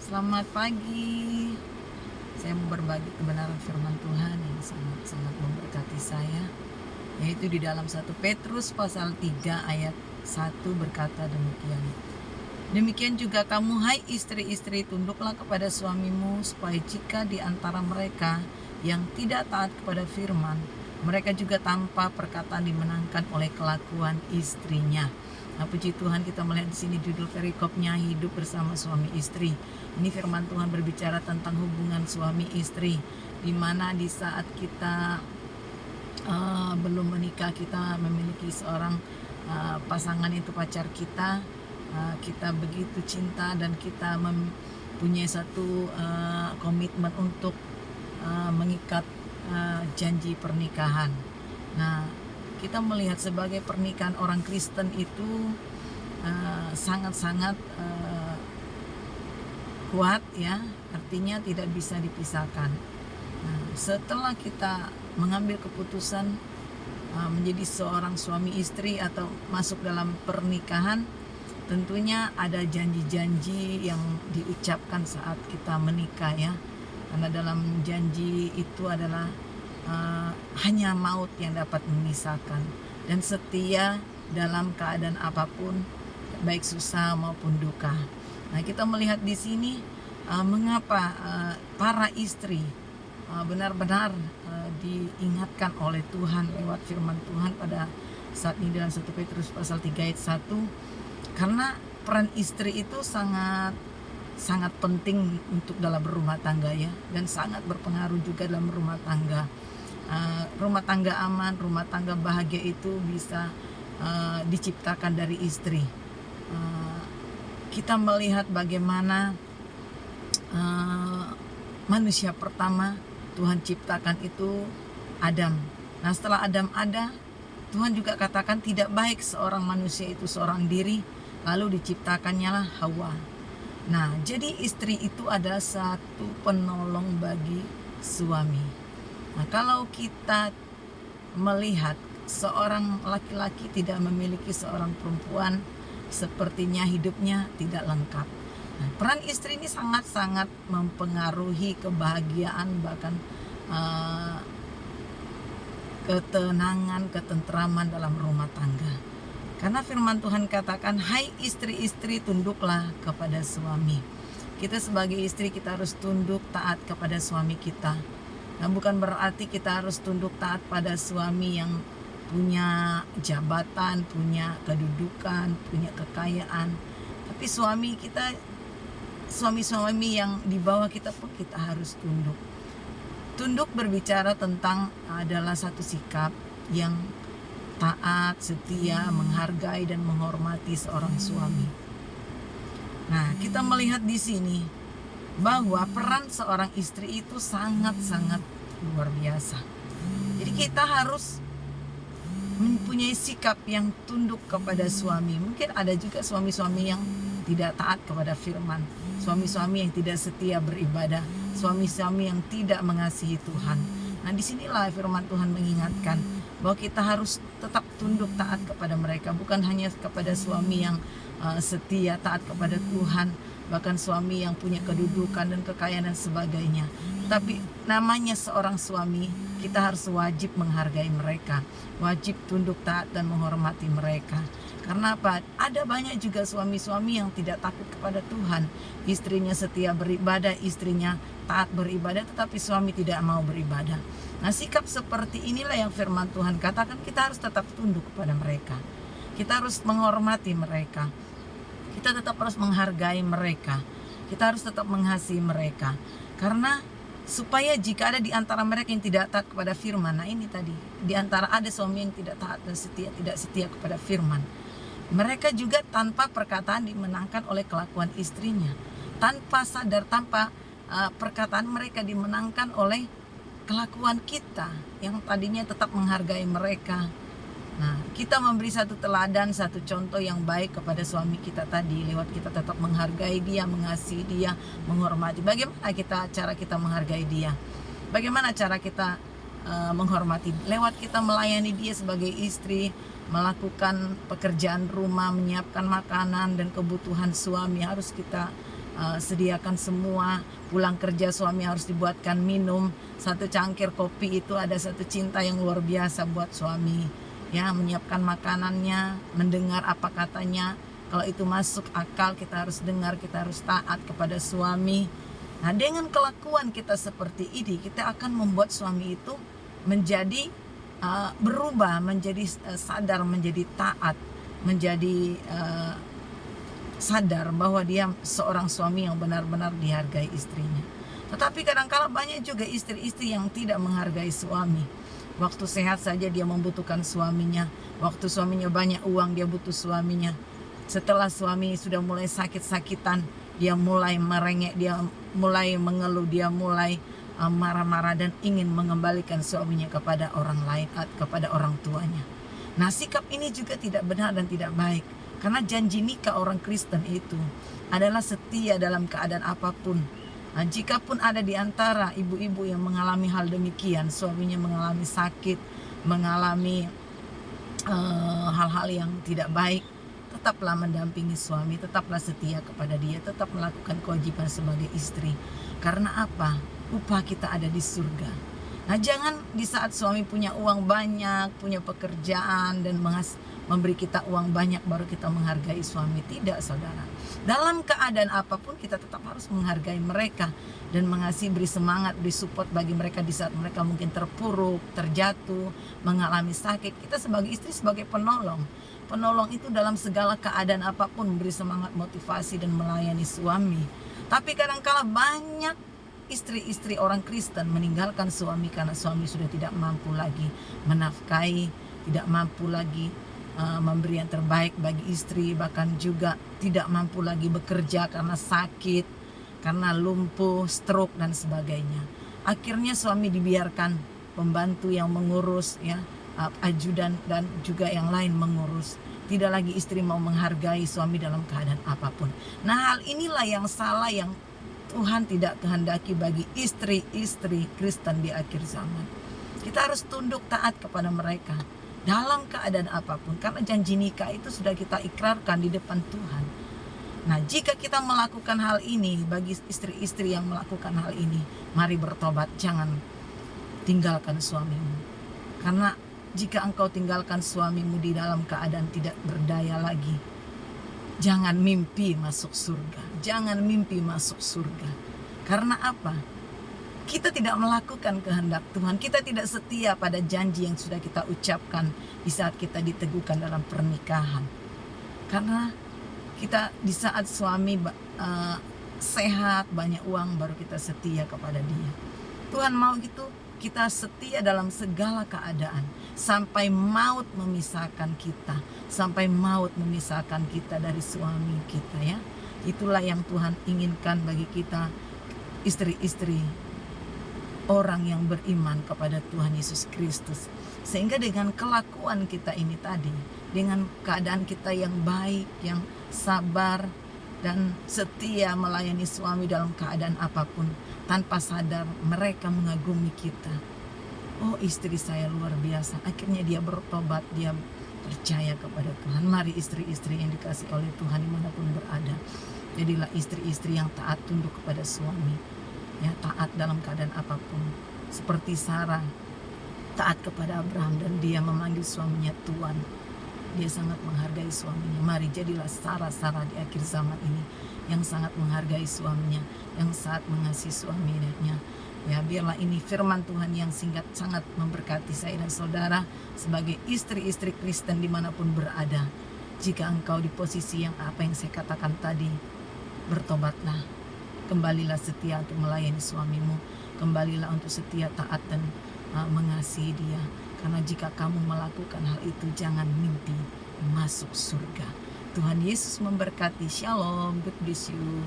Selamat pagi. Saya mau berbagi kebenaran firman Tuhan yang sangat-sangat memberkati saya, yaitu di dalam 1 Petrus pasal 3 ayat 1 berkata demikian. Demikian juga kamu, hai istri-istri, tunduklah kepada suamimu, supaya jika di antara mereka yang tidak taat kepada firman, mereka juga tanpa perkataan dimenangkan oleh kelakuan istrinya. Nah, puji Tuhan, kita melihat di sini judul perikopnya hidup bersama suami istri. Ini firman Tuhan berbicara tentang hubungan suami istri, di mana di saat kita belum menikah, kita memiliki seorang pasangan, itu pacar kita. Kita begitu cinta dan kita mempunyai satu komitmen untuk mengikat janji pernikahan. Nah, kita melihat sebagai pernikahan orang Kristen itu sangat-sangat kuat ya, artinya tidak bisa dipisahkan. Nah, setelah kita mengambil keputusan menjadi seorang suami istri atau masuk dalam pernikahan, tentunya ada janji-janji yang diucapkan saat kita menikah ya. Karena dalam janji itu adalah hanya maut yang dapat memisahkan, dan setia dalam keadaan apapun, baik susah maupun duka. Nah, kita melihat di sini mengapa para istri benar-benar diingatkan oleh Tuhan lewat firman Tuhan pada saat ini dalam 1 Petrus pasal 3 ayat 1. Karena peran istri itu sangat penting untuk dalam rumah tangga ya, dan sangat berpengaruh juga dalam rumah tangga. Rumah tangga aman, rumah tangga bahagia itu bisa diciptakan dari istri. Kita melihat bagaimana manusia pertama Tuhan ciptakan itu Adam. Nah, setelah Adam ada, Tuhan juga katakan tidak baik seorang manusia itu seorang diri, lalu diciptakannya lah Hawa. Nah, jadi istri itu adalah satu penolong bagi suami. Nah, kalau kita melihat seorang laki-laki tidak memiliki seorang perempuan, sepertinya hidupnya tidak lengkap. Nah, peran istri ini sangat-sangat mempengaruhi kebahagiaan, bahkan ketenangan, ketentraman dalam rumah tangga. Karena firman Tuhan katakan, hai istri-istri, tunduklah kepada suami. Kita sebagai istri, kita harus tunduk taat kepada suami kita. Nah, bukan berarti kita harus tunduk taat pada suami yang punya jabatan, punya kedudukan, punya kekayaan. Tapi suami-suami yang di bawah kita pun kita harus tunduk. Tunduk berbicara tentang adalah satu sikap yang taat, setia, menghargai dan menghormati seorang suami. Nah, kita melihat di sini bahwa peran seorang istri itu sangat-sangat luar biasa. Jadi kita harus mempunyai sikap yang tunduk kepada suami. Mungkin ada juga suami-suami yang tidak taat kepada firman, suami-suami yang tidak setia beribadah, suami-suami yang tidak mengasihi Tuhan. Nah, disinilah firman Tuhan mengingatkan bahwa kita harus tetap tunduk taat kepada mereka, bukan hanya kepada suami yang setia taat kepada Tuhan, bahkan suami yang punya kedudukan dan kekayaan dan sebagainya. Tapi namanya seorang suami, kita harus wajib menghargai mereka, wajib tunduk taat dan menghormati mereka. Karena apa? Ada banyak juga suami-suami yang tidak takut kepada Tuhan. Istrinya setia beribadah, istrinya taat beribadah, tetapi suami tidak mau beribadah. Nah, sikap seperti inilah yang firman Tuhan katakan kita harus tetap tunduk kepada mereka. Kita harus menghormati mereka. Kita tetap harus menghargai mereka. Kita harus tetap mengasihi mereka. Karena supaya jika ada di antara mereka yang tidak taat kepada firman, nah ini tadi, di antara ada suami yang tidak taat dan tidak setia kepada firman, mereka juga tanpa perkataan dimenangkan oleh kelakuan istrinya. Tanpa sadar, tanpa perkataan mereka dimenangkan oleh kelakuan kita yang tadinya tetap menghargai mereka. Nah, kita memberi satu teladan, satu contoh yang baik kepada suami kita tadi, lewat kita tetap menghargai dia, mengasihi dia, menghormati. Bagaimana cara kita menghargai dia? Bagaimana cara kita menghormati? Lewat kita melayani dia sebagai istri, melakukan pekerjaan rumah, menyiapkan makanan dan kebutuhan suami, harus kita sediakan semua. Pulang kerja suami harus dibuatkan minum. Satu cangkir kopi itu ada satu cinta yang luar biasa buat suami. Ya, menyiapkan makanannya, mendengar apa katanya. Kalau itu masuk akal, kita harus dengar, kita harus taat kepada suami. Nah, dengan kelakuan kita seperti ini, kita akan membuat suami itu menjadi berubah, menjadi sadar, menjadi taat, menjadi sadar bahwa dia seorang suami yang benar-benar dihargai istrinya. Tetapi kadang-kala banyak juga istri-istri yang tidak menghargai suami. Waktu sehat saja dia membutuhkan suaminya. Waktu suaminya banyak uang, dia butuh suaminya. Setelah suami sudah mulai sakit-sakitan, dia mulai merengek, dia mulai mengeluh, dia mulai marah-marah dan ingin mengembalikan suaminya kepada orang lain, kepada orang tuanya. Nah, sikap ini juga tidak benar dan tidak baik. Karena janji nikah orang Kristen itu adalah setia dalam keadaan apapun. Nah, jika pun ada di antara ibu-ibu yang mengalami hal demikian, suaminya mengalami sakit, mengalami hal-hal yang tidak baik, tetaplah mendampingi suami, tetaplah setia kepada dia, tetap melakukan kewajiban sebagai istri. Karena apa? Upah kita ada di surga. Nah, jangan di saat suami punya uang banyak, punya pekerjaan dan memberi kita uang banyak baru kita menghargai suami. Tidak, saudara. Dalam keadaan apapun kita tetap harus menghargai mereka dan beri semangat, beri support bagi mereka di saat mereka mungkin terpuruk, terjatuh, mengalami sakit. Kita sebagai istri, sebagai penolong. Penolong itu dalam segala keadaan apapun memberi semangat, motivasi dan melayani suami. Tapi kadang-kala banyak istri-istri orang Kristen meninggalkan suami karena suami sudah tidak mampu lagi menafkahi, tidak mampu lagi memberi yang terbaik bagi istri, bahkan juga tidak mampu lagi bekerja karena sakit, karena lumpuh, stroke dan sebagainya. Akhirnya suami dibiarkan pembantu yang mengurus, ya, ajudan dan juga yang lain mengurus. Tidak lagi istri mau menghargai suami dalam keadaan apapun. Nah, hal inilah yang salah, yang Tuhan tidak kehendaki bagi istri-istri Kristen di akhir zaman. Kita harus tunduk taat kepada mereka dalam keadaan apapun, karena janji nikah itu sudah kita ikrarkan di depan Tuhan. Nah, jika kita melakukan hal ini, bagi istri-istri yang melakukan hal ini, mari bertobat, jangan tinggalkan suamimu. Karena jika engkau tinggalkan suamimu di dalam keadaan tidak berdaya lagi, jangan mimpi masuk surga. Jangan mimpi masuk surga. Karena apa? Kita tidak melakukan kehendak Tuhan. Kita tidak setia pada janji yang sudah kita ucapkan di saat kita diteguhkan dalam pernikahan. Karena kita di saat suami sehat, banyak uang, baru kita setia kepada dia. Tuhan mau gitu, kita setia dalam segala keadaan. Sampai maut memisahkan kita. Sampai maut memisahkan kita dari suami kita, ya. Itulah yang Tuhan inginkan bagi kita, istri-istri, orang yang beriman kepada Tuhan Yesus Kristus. Sehingga dengan kelakuan kita ini tadi, dengan keadaan kita yang baik, yang sabar dan setia melayani suami dalam keadaan apapun, tanpa sadar mereka mengagumi kita. Oh, istri saya luar biasa. Akhirnya dia bertobat, dia percaya kepada Tuhan. Mari istri-istri yang dikasihi oleh Tuhan dimanapun berada, jadilah istri-istri yang taat, tunduk kepada suami, ya, taat dalam keadaan apapun. Seperti Sarah taat kepada Abraham dan dia memanggil suaminya Tuan. Dia sangat menghargai suaminya. Mari jadilah Sarah di akhir zaman ini yang sangat menghargai suaminya, yang sangat mengasihi suaminya. Ya, biarlah ini firman Tuhan yang sangat memberkati saya dan saudara sebagai istri-istri Kristen dimanapun berada. Jika engkau di posisi yang apa yang saya katakan tadi, bertobatlah, kembalilah setia untuk melayani suamimu, kembalilah untuk setia, taat dan mengasihi dia. Karena jika kamu melakukan hal itu, jangan mimpi masuk surga. Tuhan Yesus memberkati. Shalom, God bless you.